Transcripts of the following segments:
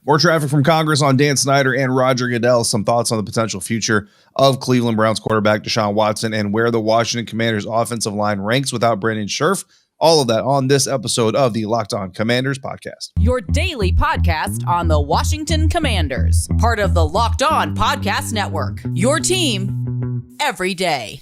More traffic from Congress on Dan Snyder and Roger Goodell. Some thoughts on the potential future of Cleveland Browns quarterback Deshaun Watson and where the Washington Commanders offensive line ranks without Brandon Scherff. All of that on this episode of the Locked On Commanders podcast. Your daily podcast on the Washington Commanders. Part of the Locked On Podcast Network. Your team every day.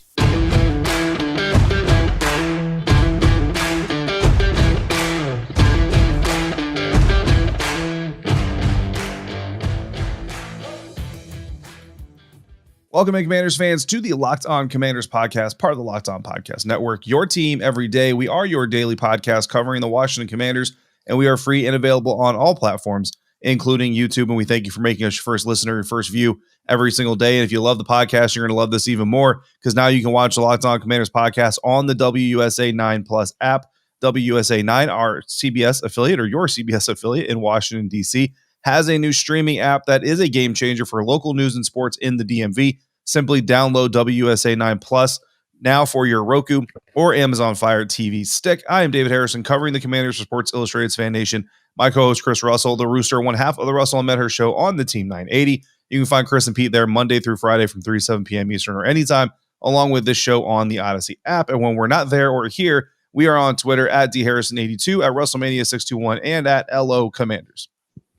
Welcome, Commanders fans, to the Locked On Commanders podcast, part of the Locked On Podcast Network. Your team every day. We are your daily podcast covering the Washington Commanders, and we are free and available on all platforms, including YouTube. And we thank you for making us your first listener, your first view every single day. And if you love the podcast, you're going to love this even more because now you can watch the Locked On Commanders podcast on the WUSA 9 Plus app. WUSA 9, our CBS affiliate or your CBS affiliate in Washington, D.C., has a new streaming app that is a game changer for local news and sports in the DMV. Simply download WUSA 9 Plus now for your Roku or Amazon Fire TV stick. I am David Harrison, covering the Commanders for Sports Illustrated's Fan Nation. My co-host Chris Russell, the Rooster, one half of the Russell and Medhurst show on the Team 980. You can find Chris and Pete there Monday through Friday from 3 to 7 p.m. Eastern or anytime, along with this show on the Odyssey app. And when we're not there or here, we are on Twitter at DHarrison82, at WrestleMania621, and at LO Commanders.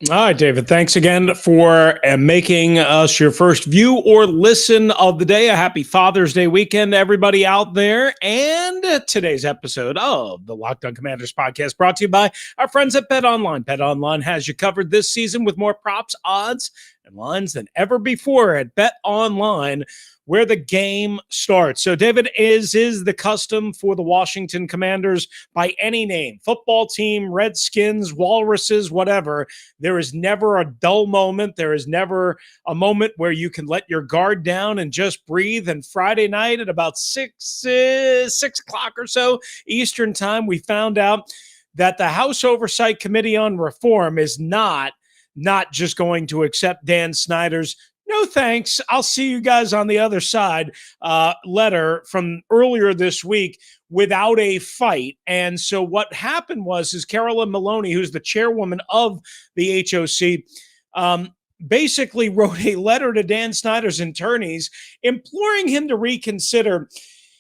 All right, David, thanks again for making us your first view or listen of the day. A happy Father's Day weekend, everybody out there. And today's episode of the Locked On Commanders podcast brought to you by our friends at BetOnline. BetOnline has you covered this season with more props, odds, and lines than ever before at BetOnline, where the game starts. So, David, is the custom for the Washington Commanders by any name, football team, Redskins, Walruses, whatever. There is never a dull moment. There is never a moment where you can let your guard down and just breathe. And Friday night at about 6 o'clock or so Eastern time, we found out that the House Oversight Committee on Reform is not just going to accept Dan Snyder's "no thanks, I'll see you guys on the other side" letter from earlier this week without a fight. And so what happened is Carolyn Maloney, who's the chairwoman of the HOC, basically wrote a letter to Dan Snyder's attorneys imploring him to reconsider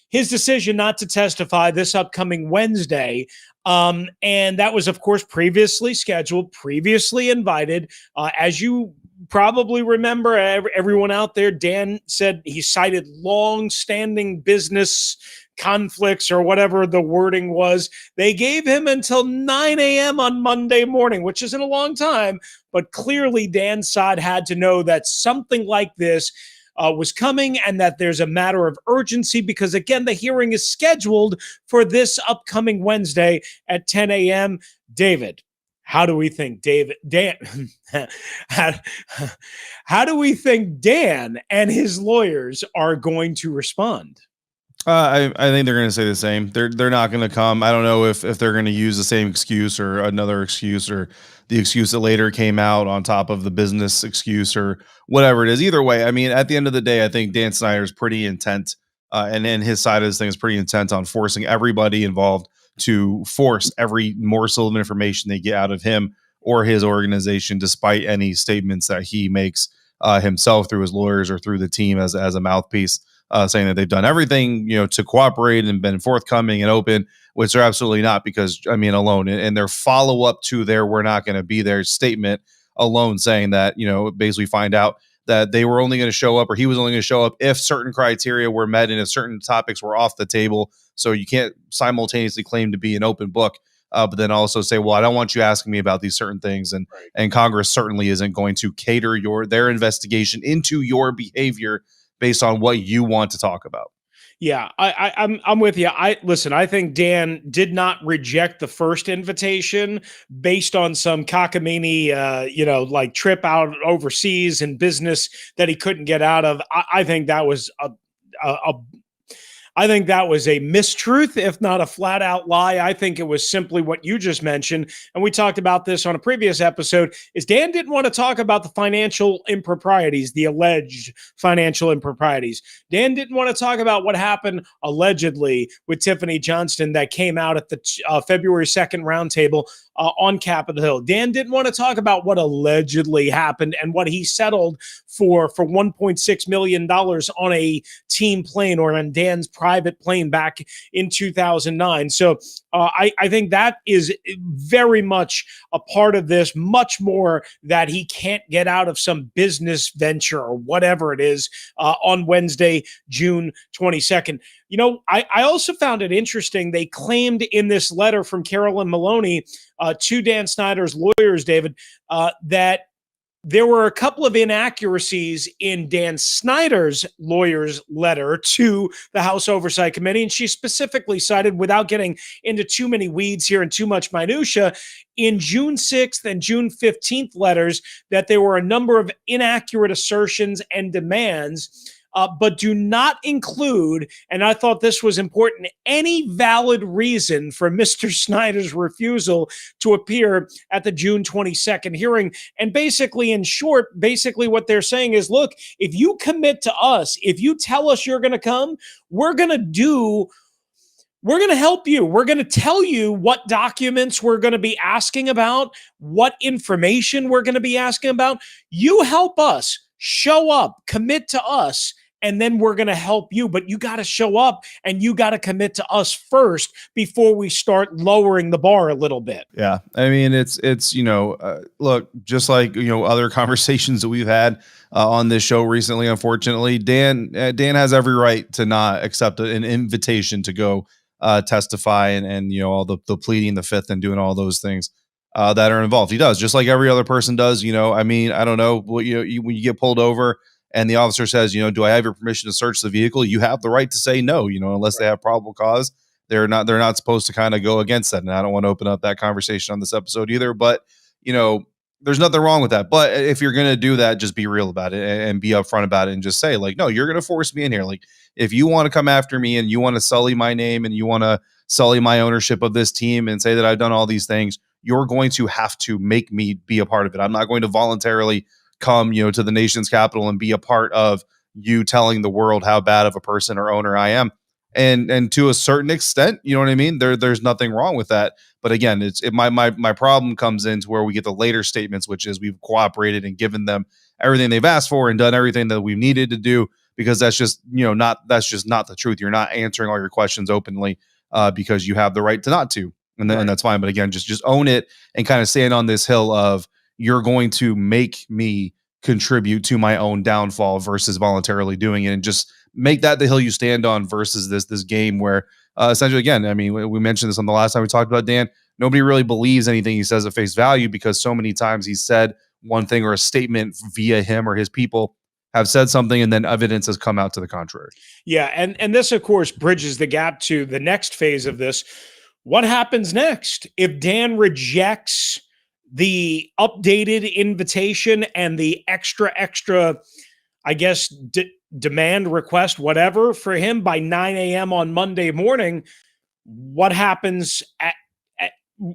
his decision not to testify this upcoming Wednesday. And that was, of course, previously scheduled, previously invited. As you probably remember, everyone out there, Dan said he cited long-standing business conflicts or whatever the wording was. They gave him until 9 a.m. on Monday morning, which isn't a long time, but clearly Dan's side had to know that something like this was coming and that there's a matter of urgency because, again, the hearing is scheduled for this upcoming Wednesday at 10 a.m. David, how do we think how do we think Dan and his lawyers are going to respond? I think they're going to say the same. They're not going to come. I don't know if they're going to use the same excuse or another excuse or the excuse that later came out on top of the business excuse or whatever it is. Either way, I mean, at the end of the day, I think Dan Snyder is pretty intent, and his side of this thing is pretty intent on forcing everybody involved to force every morsel of information they get out of him or his organization, despite any statements that he makes himself through his lawyers or through the team as a mouthpiece, saying that they've done everything, to cooperate and been forthcoming and open, which they're absolutely not, because alone in their follow up to their "we're not going to be there" statement alone, saying that, basically find out that they were only going to show up, or he was only going to show up if certain criteria were met and if certain topics were off the table. So you can't simultaneously claim to be an open book, but then also say, well, I don't want you asking me about these certain things. And Congress certainly isn't going to cater their investigation into your behavior based on what you want to talk about. Yeah, I'm with you. I think Dan did not reject the first invitation based on some cockamamie, like trip out overseas and business that he couldn't get out of. I think that was I think that was a mistruth, if not a flat out lie. I think it was simply what you just mentioned. And we talked about this on a previous episode, is Dan didn't want to talk about the financial improprieties, the alleged financial improprieties. Dan didn't want to talk about what happened allegedly with Tiffany Johnston that came out at the February 2nd roundtable on Capitol Hill. Dan didn't want to talk about what allegedly happened and what he settled for $1.6 million on a team plane, or on Dan's private plane back in 2009. So I think that is very much a part of this, much more that he can't get out of some business venture or whatever it is on Wednesday, June 22nd. You know, I also found it interesting. They claimed in this letter from Carolyn Maloney to Dan Snyder's lawyers, David, that there were a couple of inaccuracies in Dan Snyder's lawyer's letter to the House Oversight Committee. And she specifically cited, without getting into too many weeds here and too much minutia, in June 6th and June 15th letters, that there were a number of inaccurate assertions and demands, but do not include, and I thought this was important, any valid reason for Mr. Snyder's refusal to appear at the June 22nd hearing. And basically, in short, basically what they're saying is, look, if you commit to us, if you tell us you're going to come, we're going to help you. We're going to tell you what documents we're going to be asking about, what information we're going to be asking about. You help us, show up, commit to us, and then we're going to help you. But you got to show up and you got to commit to us first before we start lowering the bar a little bit. Yeah. I mean, it's look, just like, other conversations that we've had on this show recently, unfortunately, Dan has every right to not accept an invitation to go testify and all the pleading the fifth and doing all those things that are involved. He does, just like every other person does. I mean, I don't know, when you get pulled over and the officer says, do I have your permission to search the vehicle? You have the right to say no, unless they have probable cause. They're not supposed to kind of go against that. And I don't want to open up that conversation on this episode either, but there's nothing wrong with that. But if you're going to do that, just be real about it and be upfront about it and just say, like, no, you're going to force me in here. Like, if you want to come after me and you want to sully my name and you want to sully my ownership of this team and say that I've done all these things, you're going to have to make me be a part of it. I'm not going to voluntarily come, to the nation's capital and be a part of you telling the world how bad of a person or owner I am. And to a certain extent, you know what I mean? There's nothing wrong with that. But again, my problem comes into where we get the later statements, which is we've cooperated and given them everything they've asked for and done everything that we needed to do, because that's just not the truth. You're not answering all your questions openly because you have the right to not to, and then and that's fine. But again, just own it and kind of stand on this hill of, you're going to make me contribute to my own downfall versus voluntarily doing it, and just make that the hill you stand on versus this game where essentially, again, I mean, we mentioned this on the last time we talked about Dan. Nobody really believes anything he says at face value, because so many times he's said one thing or a statement via him or his people have said something and then evidence has come out to the contrary. Yeah. And this, of course, bridges the gap to the next phase of this. What happens next if Dan rejects the updated invitation and the extra, I guess, demand, request, whatever, for him by 9 a.m. on Monday morning? What happens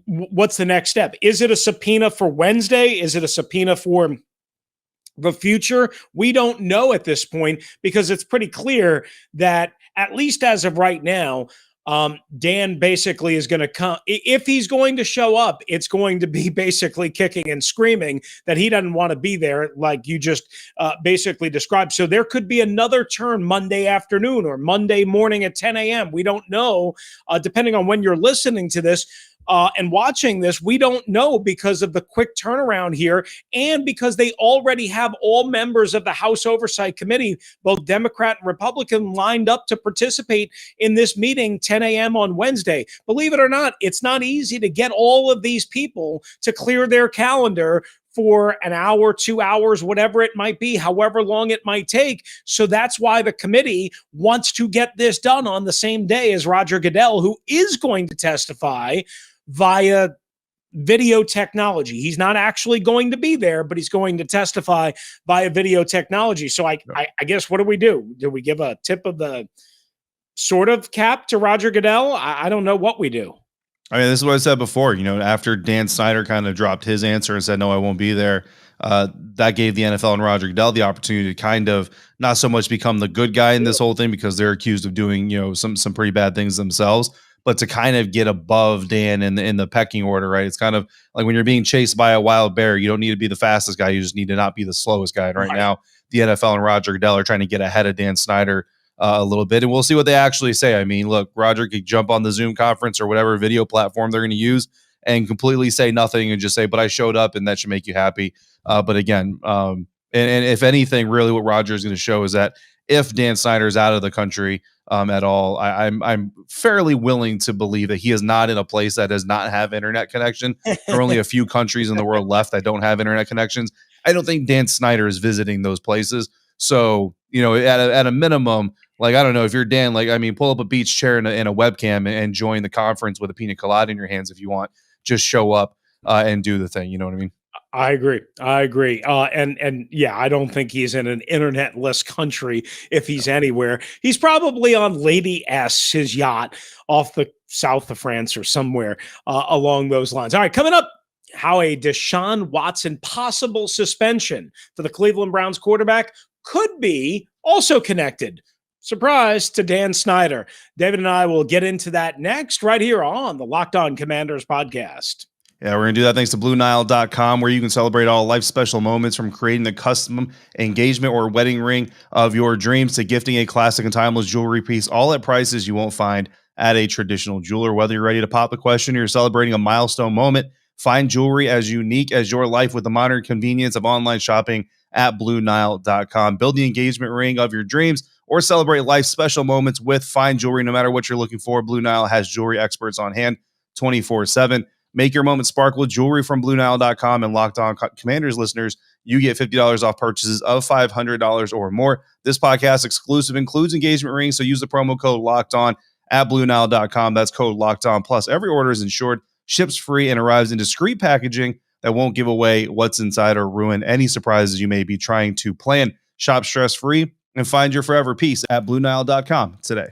what's the next step? Is it a subpoena for Wednesday? Is it a subpoena for the future? We don't know at this point, because it's pretty clear that, at least as of right now, Dan basically is going to come. If he's going to show up, it's going to be basically kicking and screaming that he doesn't want to be there, like you just basically described. So there could be another turn Monday afternoon or Monday morning at 10 a.m. We don't know, depending on when you're listening to this. And watching this, we don't know, because of the quick turnaround here, and because they already have all members of the House Oversight Committee, both Democrat and Republican, lined up to participate in this meeting 10 a.m. on Wednesday. Believe it or not, it's not easy to get all of these people to clear their calendar for an hour, 2 hours, whatever it might be, however long it might take. So that's why the committee wants to get this done on the same day as Roger Goodell, who is going to testify via video technology. He's not actually going to be there, but he's going to testify via video technology. So I guess, what do? Do we give a tip of the sort of cap to Roger Goodell? I don't know what we do. I mean, this is what I said before, after Dan Snyder kind of dropped his answer and said, no, I won't be there. That gave the NFL and Roger Goodell the opportunity to kind of not so much become the good guy in this whole thing, because they're accused of doing, some pretty bad things themselves, but to kind of get above Dan in the pecking order, right? It's kind of like when you're being chased by a wild bear, you don't need to be the fastest guy. You just need to not be the slowest guy. And right now, the NFL and Roger Goodell are trying to get ahead of Dan Snyder a little bit, and we'll see what they actually say. I mean, look, Roger could jump on the Zoom conference or whatever video platform they're going to use and completely say nothing and just say, but I showed up and that should make you happy. But again, and if anything, really what Roger is going to show is that if Dan Snyder is out of the country at all, I'm fairly willing to believe that he is not in a place that does not have internet connection. There are only a few countries in the world left that don't have internet connections. I don't think Dan Snyder is visiting those places. So, at a minimum, like, I don't know if you're Dan, like, I mean, pull up a beach chair and a webcam and join the conference with a pina colada in your hands if you want. Just show up and do the thing. You know what I mean? I agree. And yeah, I don't think he's in an internetless country if he's anywhere. He's probably on Lady S, his yacht, off the south of France or somewhere along those lines. All right, coming up, how a Deshaun Watson possible suspension for the Cleveland Browns quarterback could be also connected. Surprise to Dan Snyder. David and I will get into that next right here on the Locked On Commanders podcast. Yeah, we're going to do that thanks to BlueNile.com, where you can celebrate all life's special moments, from creating the custom engagement or wedding ring of your dreams to gifting a classic and timeless jewelry piece, all at prices you won't find at a traditional jeweler. Whether you're ready to pop the question or you're celebrating a milestone moment, find jewelry as unique as your life with the modern convenience of online shopping at BlueNile.com. Build the engagement ring of your dreams or celebrate life's special moments with fine jewelry. No matter what you're looking for, Blue Nile has jewelry experts on hand 24/7. Make your moment sparkle with jewelry from BlueNile.com, and Locked On Commanders listeners, you get $50 off purchases of $500 or more. This podcast exclusive includes engagement rings, so use the promo code Locked On at BlueNile.com. That's code Locked On. Plus, every order is insured, ships free, and arrives in discreet packaging that won't give away what's inside or ruin any surprises you may be trying to plan. Shop stress-free and find your forever piece at BlueNile.com today.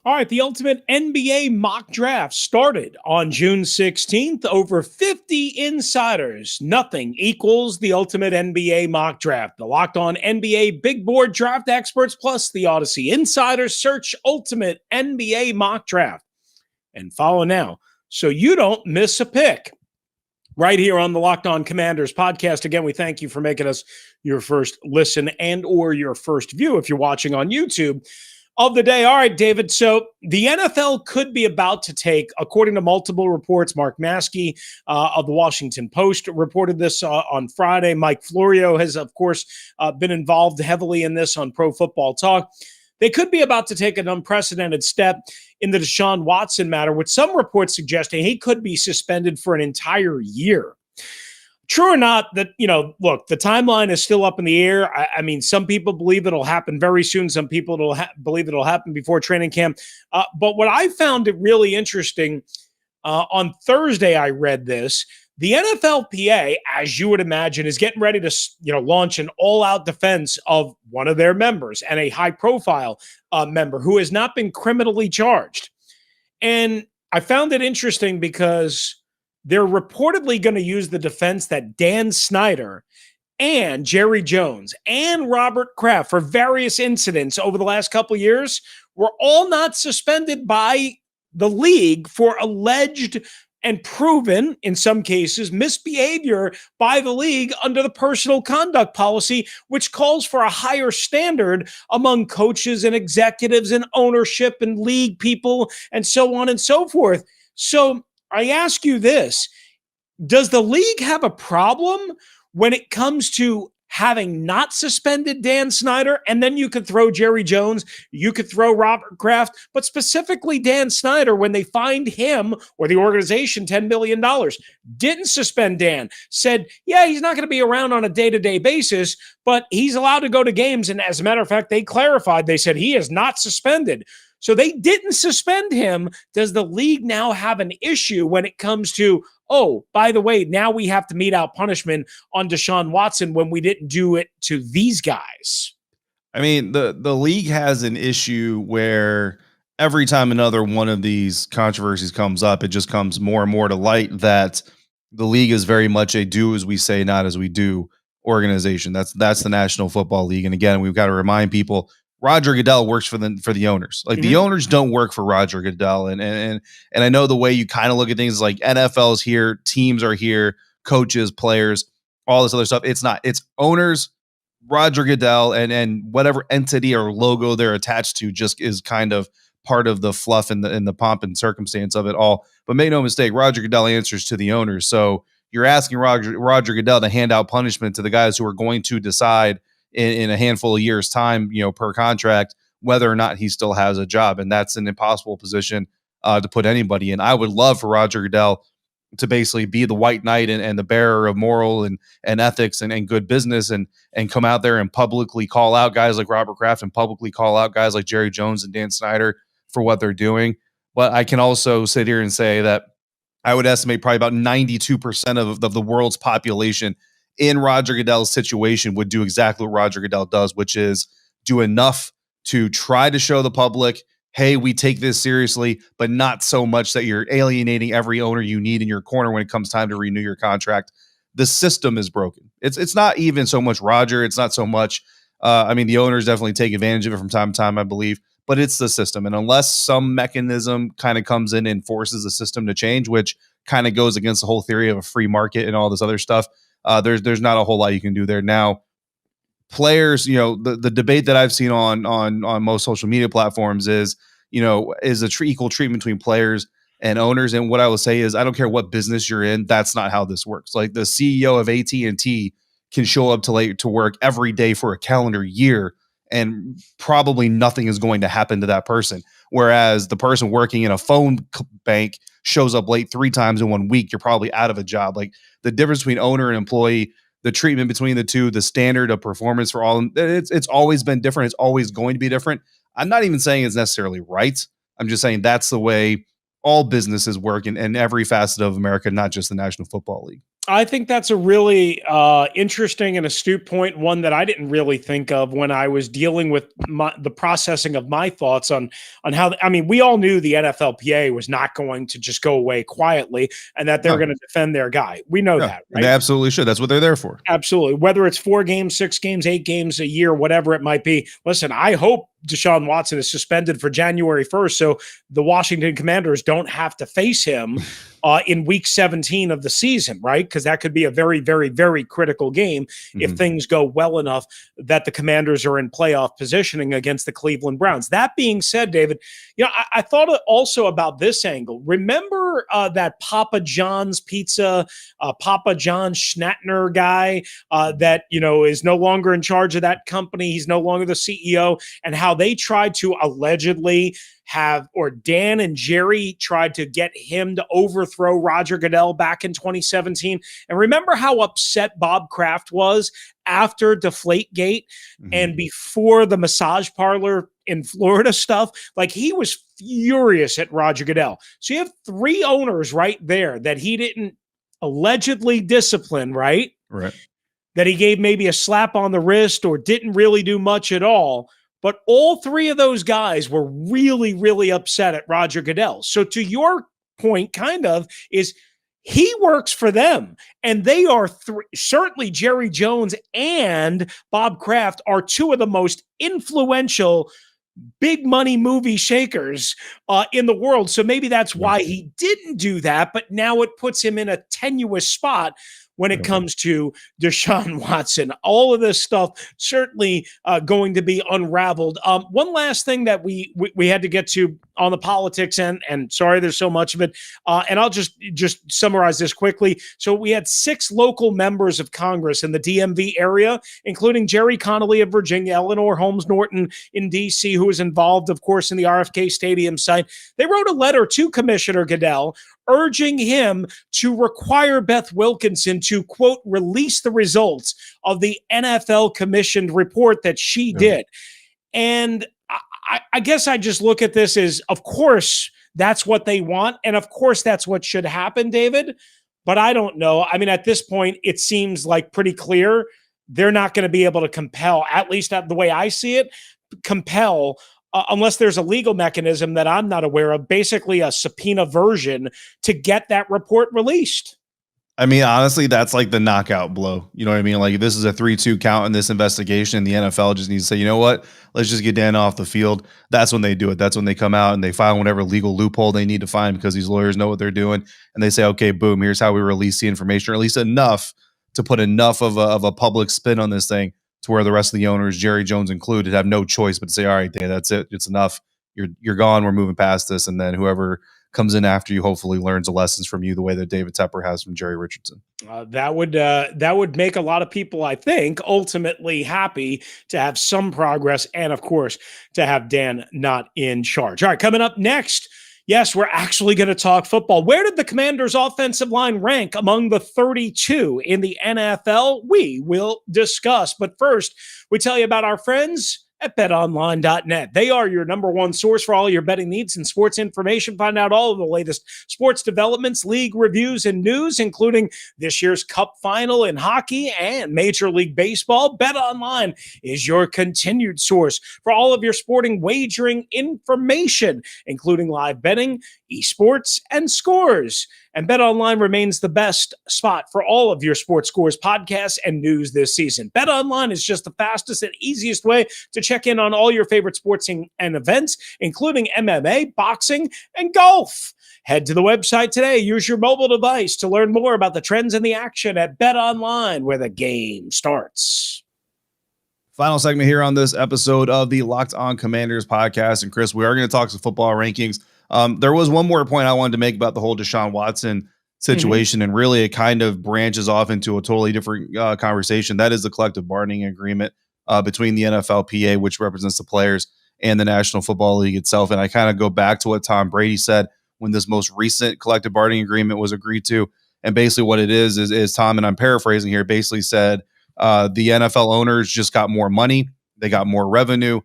All right, the ultimate NBA mock draft started on June 16th. Over 50 insiders. Nothing equals the ultimate NBA mock draft. The Locked On NBA Big Board Draft Experts plus the Odyssey Insiders search ultimate NBA mock draft. And follow now so you don't miss a pick. Right here on the Locked On Commanders podcast. Again, we thank you for making us your first listen and or your first view if you're watching on YouTube of the day. All right, David. So the NFL could be about to take, according to multiple reports, Mark Maskey of the Washington Post reported this on Friday. Mike Florio has, of course, been involved heavily in this on Pro Football Talk. They could be about to take an unprecedented step in the Deshaun Watson matter, with some reports suggesting he could be suspended for an entire year. True or not, that, look, the timeline is still up in the air. I mean, some people believe it'll happen very soon. Some people believe it'll happen before training camp. But what I found it really interesting, on Thursday I read this. The NFLPA, as you would imagine, is getting ready to, launch an all-out defense of one of their members, and a high-profile member who has not been criminally charged. And I found it interesting because they're reportedly going to use the defense that Dan Snyder and Jerry Jones and Robert Kraft, for various incidents over the last couple of years, were all not suspended by the league for alleged and proven, in some cases, misbehavior by the league under the personal conduct policy, which calls for a higher standard among coaches and executives and ownership and league people and so on and so forth. So I ask you this: does the league have a problem when it comes to having not suspended Dan Snyder? And then you could throw Jerry Jones, you could throw Robert Kraft, but specifically Dan Snyder, when they fined him or the organization $10 million, didn't suspend Dan, said, yeah, he's not going to be around on a day-to-day basis, but he's allowed to go to games. And as a matter of fact, they clarified, they said he is not suspended. So they didn't suspend him. Does the league now have an issue when it comes to, oh, by the way, now we have to mete out punishment on Deshaun Watson when we didn't do it to these guys? I mean, the league has an issue where every time another one of these controversies comes up, it just comes more and more to light that the league is very much a do as we say, not as we do organization. That's the National Football League. And again, we've got to remind people, Roger Goodell works for the owners. Like the owners don't work for Roger Goodell. And I know the way you kind of look at things is like NFL's here, teams are here, coaches, players, all this other stuff. It's not. It's owners, Roger Goodell, and whatever entity or logo they're attached to just is kind of part of the fluff and the pomp and circumstance of it all. But make no mistake, Roger Goodell answers to the owners. So you're asking Roger Goodell to hand out punishment to the guys who are going to decide in a handful of years' time, per contract, whether or not he still has a job. And that's an impossible position to put anybody in. I would love for Roger Goodell to basically be the white knight and the bearer of moral and ethics and good business and come out there and publicly call out guys like Robert Kraft and publicly call out guys like Jerry Jones and Dan Snyder for what they're doing. But I can also sit here and say that I would estimate probably about 92% of the world's population in Roger Goodell's situation would do exactly what Roger Goodell does, which is do enough to try to show the public, hey, we take this seriously, but not so much that you're alienating every owner you need in your corner when it comes time to renew your contract. The system is broken. It's not even so much Roger. It's not so much. The owners definitely take advantage of it from time to time, I believe, but it's the system. And unless some mechanism kind of comes in and forces the system to change, which kind of goes against the whole theory of a free market and all this other stuff, there's not a whole lot you can do there. Now, players, the debate that I've seen on most social media platforms is equal treatment between players and owners. And what I will say is, I don't care what business you're in, that's not how this works. Like the CEO of AT&T can show up to work every day for a calendar year, and probably nothing is going to happen to that person. Whereas the person working in a phone bank shows up late 3 times in 1 week, you're probably out of a job. Like the difference between owner and employee, the treatment between the two, the standard of performance for all, it's always been different. It's always going to be different. I'm not even saying it's necessarily right. I'm just saying that's the way all businesses work in every facet of America, not just the National Football League. I think that's a really interesting and astute point, one that I didn't really think of when I was dealing with the processing of my thoughts on how, we all knew the NFLPA was not going to just go away quietly and that they're going to defend their guy. We know that, right? They absolutely should. That's what they're there for. Absolutely. Whether it's 4 games, 6 games, 8 games a year, whatever it might be. Listen, I hope Deshaun Watson is suspended for January 1st so the Washington Commanders don't have to face him in week 17 of the season, right? Because that could be a very, very, very critical game if things go well enough that the Commanders are in playoff positioning against the Cleveland Browns. That being said, David, I thought also about this angle. Remember that Papa John's Pizza, Papa John Schnattner guy that, is no longer in charge of that company. He's no longer the CEO, and how they tried to allegedly Dan and Jerry tried to get him to overthrow Roger Goodell back in 2017. And remember how upset Bob Kraft was after Deflategate and before the massage parlor in Florida stuff? Like, he was furious at Roger Goodell. So you have 3 owners right there that he didn't allegedly discipline, right? Right. That he gave maybe a slap on the wrist or didn't really do much at all. But all 3 of those guys were really, really upset at Roger Goodell. So to your point, kind of, is he works for them. And they are certainly Jerry Jones and Bob Kraft are 2 of the most influential big money movie shakers in the world. So maybe that's why he didn't do that. But now it puts him in a tenuous spot when it comes to Deshaun Watson. All of this stuff certainly going to be unraveled. One last thing that we had to get to on the politics end, and sorry, there's so much of it. And I'll just summarize this quickly. So we had 6 local members of Congress in the DMV area, including Jerry Connolly of Virginia, Eleanor Holmes Norton in DC, who was involved, of course, in the RFK Stadium site. They wrote a letter to Commissioner Goodell urging him to require Beth Wilkinson to, quote, release the results of the NFL commissioned report that she did. And I guess I just look at this as, of course, that's what they want. And of course, that's what should happen, David. But I don't know. At this point, it seems like pretty clear they're not going to be able to compel, at least the way I see it, unless there's a legal mechanism that I'm not aware of, basically a subpoena version to get that report released. I mean, honestly, that's like the knockout blow. You know what I mean? Like, this is a 3-2 count in this investigation. The NFL just needs to say, you know what? Let's just get Dan off the field. That's when they do it. That's when they come out and they find whatever legal loophole they need to find because these lawyers know what they're doing. And they say, okay, boom, here's how we release the information, or at least enough to put enough of a public spin on this thing to where the rest of the owners, Jerry Jones included, have no choice but to say, all right, Dan, that's it. It's enough. You're gone. We're moving past this. And then whoever comes in after you hopefully learns the lessons from you the way that David Tepper has from Jerry Richardson. That would make a lot of people, I think, ultimately happy to have some progress and, of course, to have Dan not in charge. All right, coming up next, yes, we're actually going to talk football. Where did the Commanders' offensive line rank among the 32 in the NFL? We will discuss. But first, we tell you about our friends at betonline.net. They are your number one source for all your betting needs and sports information. Find out all of the latest sports developments, league reviews, and news, including this year's Cup final in hockey and Major League Baseball. BetOnline is your continued source for all of your sporting wagering information, including live betting, esports, and scores. And BetOnline remains the best spot for all of your sports scores, podcasts, and news this season. BetOnline is just the fastest and easiest way to check in on all your favorite sports and events, including MMA, boxing, and golf. Head to the website today. Use your mobile device to learn more about the trends and the action at BetOnline, where the game starts. Final segment here on this episode of the Locked On Commanders podcast. And Chris, we are going to talk some football rankings. There was one more point I wanted to make about the whole Deshaun Watson situation, and really it kind of branches off into a totally different conversation. That is the collective bargaining agreement between the NFLPA, which represents the players, and the National Football League itself. And I kind of go back to what Tom Brady said when this most recent collective bargaining agreement was agreed to. And basically what it is Tom, and I'm paraphrasing here, basically said the NFL owners just got more money. They got more revenue.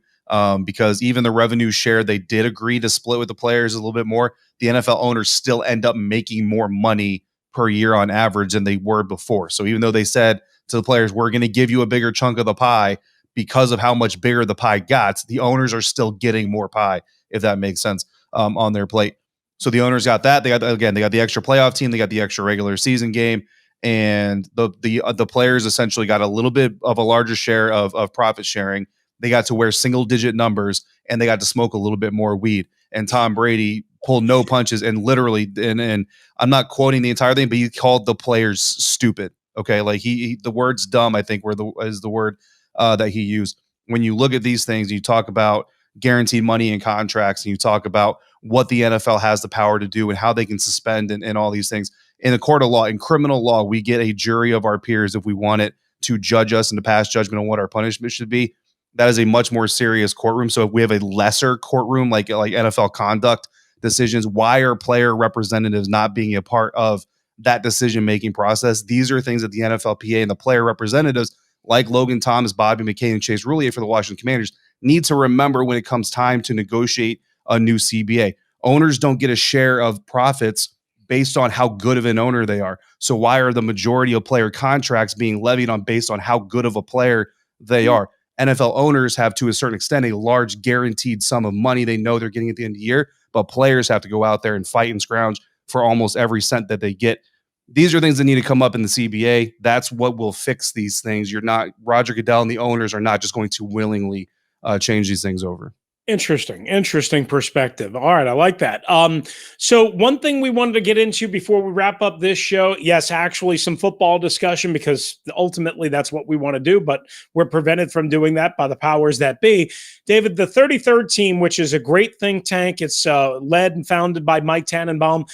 Because even the revenue share they did agree to split with the players a little bit more, the NFL owners still end up making more money per year on average than they were before. So even though they said to the players, we're going to give you a bigger chunk of the pie because of how much bigger the pie got, the owners are still getting more pie, if that makes sense, on their plate. So the owners got that. They got the extra playoff team. They got the extra regular season game. And the players essentially got a little bit of a larger share of profit sharing. They got to wear single digit numbers, and they got to smoke a little bit more weed. And Tom Brady pulled no punches and literally, and I'm not quoting the entire thing, but he called the players stupid. Okay. Like the words dumb, I think is the word that he used. When you look at these things, you talk about guaranteed money in contracts, and you talk about what the NFL has the power to do and how they can suspend and all these things. In a court of law, in criminal law, we get a jury of our peers if we want it to judge us and to pass judgment on what our punishment should be. That is a much more serious courtroom. So if we have a lesser courtroom, like NFL conduct decisions, why are player representatives not being a part of that decision-making process? These are things that the NFLPA and the player representatives like Logan Thomas, Bobby McCain, and Chase Roulier for the Washington Commanders need to remember when it comes time to negotiate a new CBA. Owners don't get a share of profits based on how good of an owner they are. So why are the majority of player contracts being levied on based on how good of a player they are? NFL owners have, to a certain extent, a large guaranteed sum of money they know they're getting at the end of the year, but players have to go out there and fight and scrounge for almost every cent that they get. These are things that need to come up in the CBA. That's what will fix these things. Roger Goodell and the owners are not just going to willingly change these things over. Interesting perspective. All right, I like that. So one thing we wanted to get into before we wrap up this show, yes, actually some football discussion, because ultimately that's what we want to do, but we're prevented from doing that by the powers that be. David, the 33rd team, which is a great think tank, it's led and founded by Mike Tannenbaum,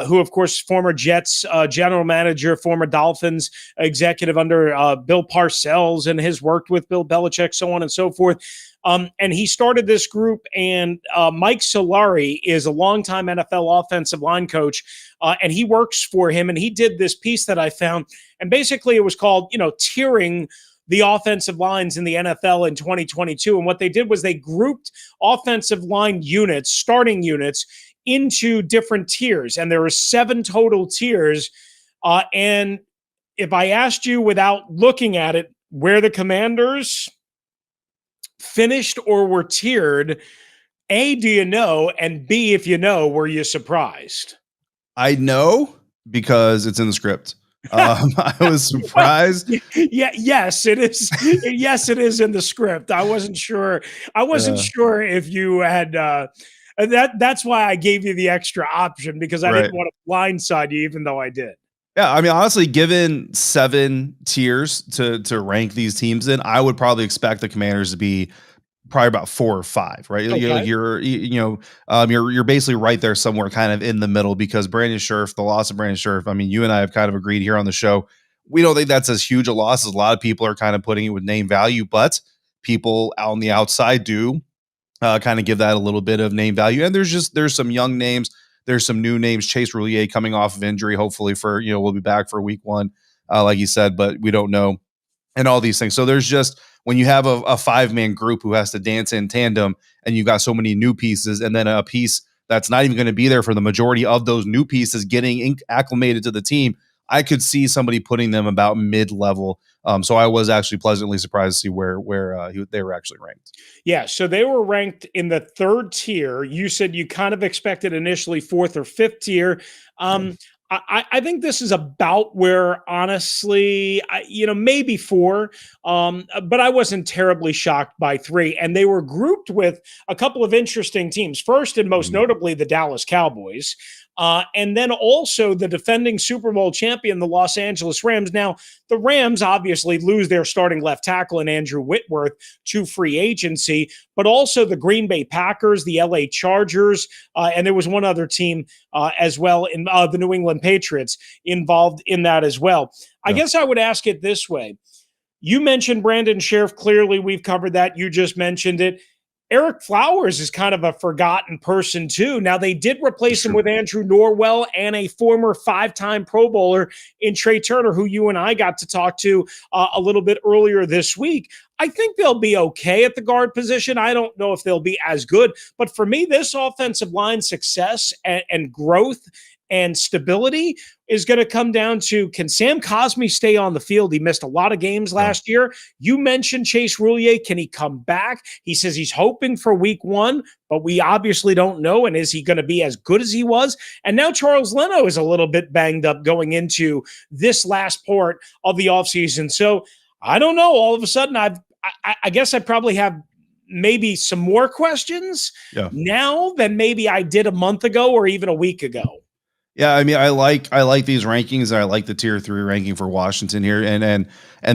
who, of course, former Jets general manager, former Dolphins executive under Bill Parcells, and has worked with Bill Belichick, so on and so forth. And he started this group, and Mike Solari is a longtime NFL offensive line coach, and he works for him. And he did this piece that I found, and basically it was called, tiering the offensive lines in the NFL in 2022. And what they did was they grouped offensive line units, starting units, into different tiers. And there were 7 total tiers. And if I asked you without looking at it, where the Commanders finished or were tiered, A, do you know? And B, if you know, were you surprised? I know because it's in the script. I was surprised. Yeah, yes, it is. Yes, it is in the script. I wasn't sure. I wasn't Yeah, sure if you had that's why I gave you the extra option because I right. didn't want to blindside you, even though I did. Yeah, I mean, honestly, given 7 tiers to rank these teams in, I would probably expect the Commanders to be probably about 4 or 5, right? You're like Okay. you're basically right there somewhere kind of in the middle because Brandon Scherf, the loss of Brandon Scherf, I mean, you and I have kind of agreed here on the show. We don't think that's as huge a loss as a lot of people are kind of putting it with name value, but people out on the outside do kind of give that a little bit of name value. And there's some young names, there's some new names. Chase Roulier coming off of injury, hopefully for we'll be back for week 1, like you said, but we don't know, and all these things. So there's just when you have a 5-man group who has to dance in tandem, and you've got so many new pieces, and then a piece that's not even going to be there for the majority of those new pieces getting acclimated to the team. I could see somebody putting them about mid-level. So I was actually pleasantly surprised to see where they were actually ranked. Yeah, so they were ranked in the third tier. You said you kind of expected initially fourth or fifth tier. Yeah. I think this is about where, honestly, maybe four, but I wasn't terribly shocked by three. And they were grouped with a couple of interesting teams. First and most Mhm. notably, the Dallas Cowboys. And then also the defending Super Bowl champion, the Los Angeles Rams. Now, the Rams obviously lose their starting left tackle in Andrew Whitworth to free agency, but also the Green Bay Packers, the LA Chargers, and there was one other team as well in the New England Patriots involved in that as well. I Yeah. guess I would ask it this way. You mentioned Brandon Sheriff. Clearly, we've covered that. You just mentioned it. Eric Flowers is kind of a forgotten person, too. Now, they did replace him True. with Andrew Norwell and a former 5-time Pro Bowler in Trey Turner, who you and I got to talk to a little bit earlier this week. I think they'll be okay at the guard position. I don't know if they'll be as good. But for me, this offensive line success and growth and stability is going to come down to, can Sam Cosmi stay on the field? He missed a lot of games Yeah. last year. You mentioned Chase Roulier. Can he come back? He says he's hoping for week 1, but we obviously don't know. And is he going to be as good as he was? And now Charles Leno is a little bit banged up going into this last part of the offseason. So I don't know. All of a sudden, I guess I probably have maybe some more questions Yeah. now than maybe I did a month ago or even a week ago. Yeah, I mean, I like these rankings, and I like the tier 3 ranking for Washington here, and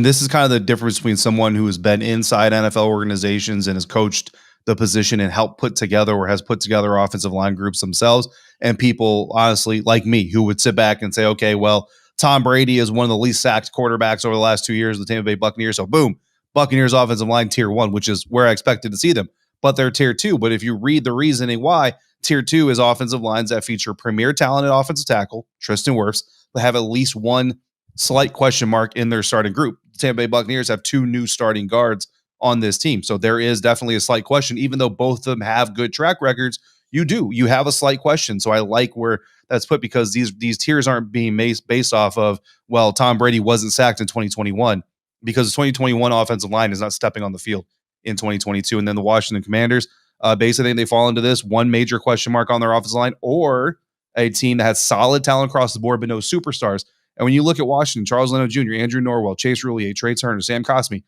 this is kind of the difference between someone who has been inside NFL organizations and has coached the position and helped put together or has put together offensive line groups themselves, and people honestly like me who would sit back and say, okay, well, Tom Brady is one of the least sacked quarterbacks over the last 2 years of the Tampa Bay Buccaneers, so boom, Buccaneers offensive line tier 1, which is where I expected to see them, but they're tier 2. But if you read the reasoning why. Tier 2 is offensive lines that feature premier talented offensive tackle, Tristan Wirfs, that have at least one slight question mark in their starting group. The Tampa Bay Buccaneers have 2 new starting guards on this team. So there is definitely a slight question, even though both of them have good track records. You have a slight question. So I like where that's put because these tiers aren't being based off of, well, Tom Brady wasn't sacked in 2021 because the 2021 offensive line is not stepping on the field in 2022. And then the Washington Commanders, basically, they fall into this one major question mark on their offensive line, or a team that has solid talent across the board but no superstars. And when you look at Washington, Charles Leno Jr., Andrew Norwell, Chase Roulier, Trey Turner, Sam Cosmi,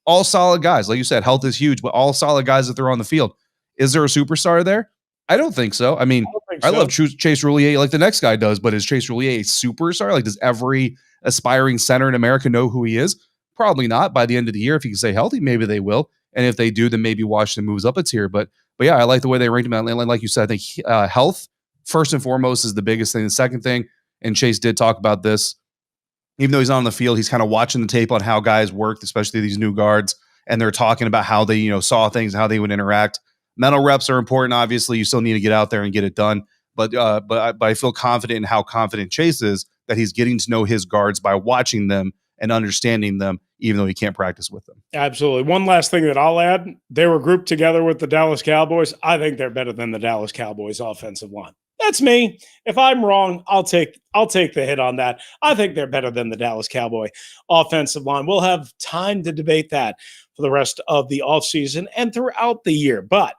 all solid guys. Like you said, health is huge, but all solid guys that they're on the field. Is there a superstar there? I don't think so. I mean, I love Chase Roulier like the next guy does, but is Chase Roulier a superstar? Like, does every aspiring center in America know who he is? Probably not. By the end of the year, if he can stay healthy, maybe they will. And if they do, then maybe Washington moves up a tier. But yeah, I like the way they ranked him out. Like you said, I think health, first and foremost, is the biggest thing. The second thing, and Chase did talk about this, even though he's not on the field, he's kind of watching the tape on how guys worked, especially these new guards, and they're talking about how they, saw things and how they would interact. Mental reps are important. Obviously, you still need to get out there and get it done. But I feel confident in how confident Chase is that he's getting to know his guards by watching them and understanding them, even though he can't practice with them. Absolutely. One last thing that I'll add, they were grouped together with the Dallas Cowboys. I think they're better than the Dallas Cowboys offensive line. That's me. If I'm wrong, I'll take the hit on that. I think they're better than the Dallas Cowboy offensive line. We'll have time to debate that for the rest of the offseason and throughout the year. But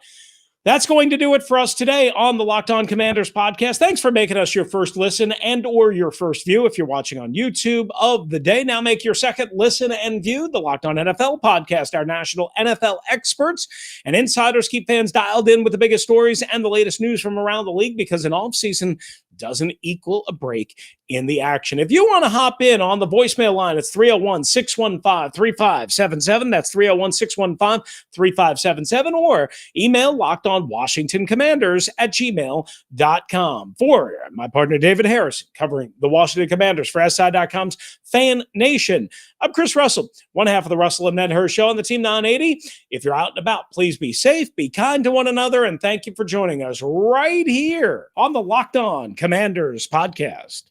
That's going to do it for us today on the Locked On Commanders podcast. Thanks for making us your first listen and or your first view if you're watching on YouTube of the day. Now make your second listen and view the Locked On NFL podcast. Our national NFL experts and insiders keep fans dialed in with the biggest stories and the latest news from around the league, because an offseason doesn't equal a break in the action. If you want to hop in on the voicemail line, it's 301-615-3577. That's 301-615-3577, or email lockedonwashingtoncommanders@gmail.com. For my partner David Harrison, covering the Washington Commanders for SI.com's Fan Nation, I'm Chris Russell, one half of the Russell and Ned Hurst Show on the Team 980. If you're out and about, please be safe, be kind to one another, and thank you for joining us right here on the Locked On Commanders podcast.